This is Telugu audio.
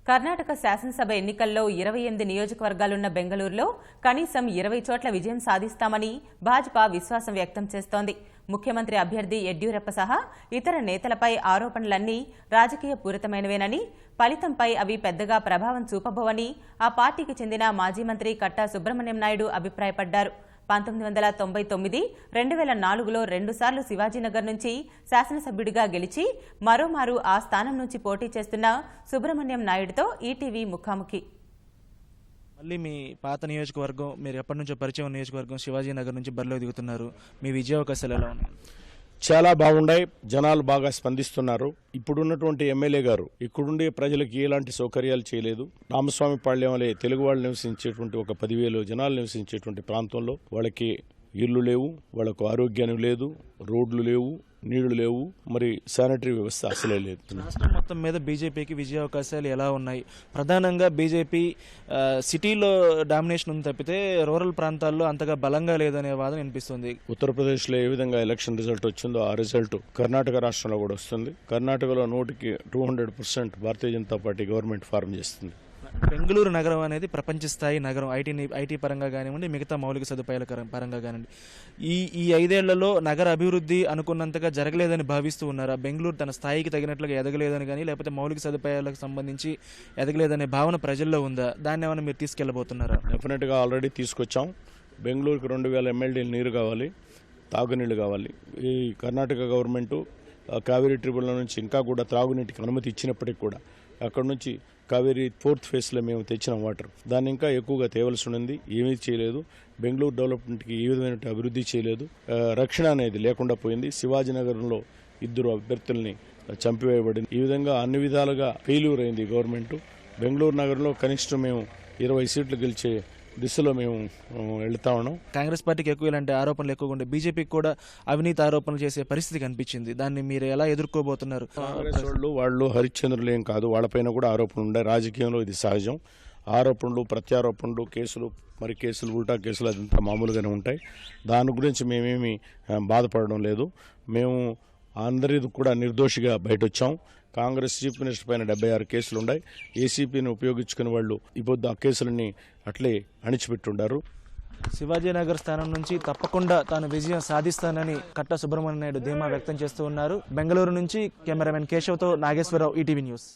కర్ణాటక శాసనసభ ఎన్నికల్లో 28 నియోజకవర్గాలున్న బెంగళూరులో కనీసం 20 చోట్ల విజయం సాధిస్తామని భాజపా విశ్వాసం వ్యక్తం చేస్తోంది. ముఖ్యమంత్రి అభ్యర్థి యడ్యూరప్ప సహా ఇతర నేతలపై ఆరోపణలన్నీ రాజకీయ పూరితమైనవేనని, ఫలితంపై అవి పెద్దగా ప్రభావం చూపబోవని ఆ పార్టీకి చెందిన మాజీ మంత్రి కట్టా సుబ్రహ్మణ్యం నాయుడు అభిప్రాయపడ్డారు. 1999, 2004లో 2 సార్లు శివాజీనగర్ నుంచి శాసనసభ్యుడిగా గెలిచి మరోమారు ఆ స్థానం నుంచి పోటీ చేస్తున్న సుబ్రహ్మణ్యం నాయుడుతో ఈటీవీ ముఖాముఖి. మళ్ళీ మీ పాత నియోజకవర్గం, మీరు ఎప్పటి నుంచో పరిచయం నియోజకవర్గం శివాజీనగర్ నుంచి బరిలో దిగుతున్నారు. మీ విజయావకాశాలు ఎలా ఉన్నాయి? చాలా బాగున్నాయి. జనాలు బాగా స్పందిస్తున్నారు. ఇప్పుడున్నటువంటి ఎమ్మెల్యే గారు ఇక్కడుండే ప్రజలకు ఎలాంటి సౌకర్యాలు చేయలేదు. రామస్వామి పాళ్యం వలె తెలుగు వాళ్ళు నివసించేటువంటి ఒక 10,000 జనాలు నివసించేటువంటి ప్రాంతంలో వాళ్ళకి ఇళ్లు లేవు, వాళ్ళకు ఆరోగ్యం లేదు, రోడ్లు లేవు, నీళ్లు లేవు, మరి శానిటరీ వ్యవస్థ అసలే లేదు. రాష్ట్రం మొత్తం మీద బీజేపీకి విజయావకాశాలు ఎలా ఉన్నాయి? ప్రధానంగా బీజేపీ సిటీలో డామినేషన్ ఉంది తప్పితే రూరల్ ప్రాంతాల్లో అంతగా బలంగా లేదనే వాదన వినిపిస్తుంది. ఉత్తరప్రదేశ్లో ఏ విధంగా ఎలక్షన్ రిజల్ట్ వచ్చిందో ఆ రిజల్ట్ కర్ణాటక రాష్ట్రంలో కూడా వస్తుంది. కర్ణాటకలో 100% Bharatiya Janata party government form చేస్తుంది. బెంగళూరు నగరం అనేది ప్రపంచ స్థాయి నగరం. ఐటీ పరంగా కానివ్వండి, మిగతా మౌలిక సదుపాయాల పరంగా కానివ్వండి. ఈ 5 ఏళ్లలో నగర అభివృద్ధి అనుకున్నంతగా జరగలేదని భావిస్తూ ఉన్నారా? బెంగళూరు తన స్థాయికి తగినట్లుగా ఎదగలేదని కానీ, లేకపోతే మౌలిక సదుపాయాలకు సంబంధించి ఎదగలేదనే భావన ప్రజల్లో ఉందా? దాన్ని ఏమైనా మీరు తీసుకెళ్లబోతున్నారా? డెఫినెట్గా ఆల్రెడీ తీసుకొచ్చాం. బెంగళూరుకి 2000 MLD నీరు కావాలి, తాగునీళ్లు కావాలి. ఈ కర్ణాటక గవర్నమెంటు కావేరీ ట్రిబ్యునల్ నుంచి ఇంకా కూడా త్రాగునీటికి అనుమతి ఇచ్చినప్పటికీ కూడా అక్కడ నుంచి కావేరీ 4th ఫేజ్లో మేము తెచ్చిన వాటర్ దాన్ని ఇంకా ఎక్కువగా తేవలసి ఉంది. ఏమీ చేయలేదు. బెంగళూరు డెవలప్మెంట్కి ఏ విధమైన అభివృద్ధి చేయలేదు. రక్షణ అనేది లేకుండా పోయింది. శివాజీనగరంలో 2 అభ్యర్థుల్ని చంపివేయబడింది. ఈ విధంగా అన్ని విధాలుగా ఫెయిల్యూర్ అయింది గవర్నమెంట్. బెంగళూరు నగరంలో కనిష్టం మేము 20 సీట్లు గెలిచే దిశలో మేము వెళ్తా ఉన్నాం. కాంగ్రెస్ పార్టీకి ఎక్కువ ఇలాంటి ఆరోపణలు ఎక్కువగా ఉండే, బీజేపీకి కూడా అవినీతి ఆరోపణలు చేసే పరిస్థితి కనిపించింది. దాన్ని మీరు ఎలా ఎదుర్కోబోతున్నారు? కాంగ్రెస్ వాళ్ళు హరిశ్చంద్రులు ఏం కాదు, వాళ్ళపైన కూడా ఆరోపణలు ఉన్నాయి. రాజకీయంలో ఇది సహజం. ఆరోపణలు, ప్రత్యారోపణలు, కేసులు, మరి కేసులు, ఉల్టా కేసులు అదంతా మామూలుగానే ఉంటాయి. దాని గురించి మేమేమి బాధపడడం లేదు. మేము అందరిది కూడా నిర్దోషిగా బయటొచ్చాం. కాంగ్రెస్ చీఫ్ మినిస్టర్ పైన 76 కేసులు ఉన్నాయి. ఏసీపీని ఉపయోగించుకుని వాళ్ళు ఇప్పుడు ఆ కేసులని అట్లే అణిచిపెట్టుండారు. శివాజీనగర్ స్థానం నుంచి తప్పకుండా తాను విజయం సాధిస్తానని కట్టా సుబ్రహ్మణ్యం నాయుడు ధీమా వ్యక్తం చేస్తూ ఉన్నారు. బెంగళూరు నుంచి కెమెరామెన్ కేశవ్తో నాగేశ్వరరావు, ఈటీవీ న్యూస్.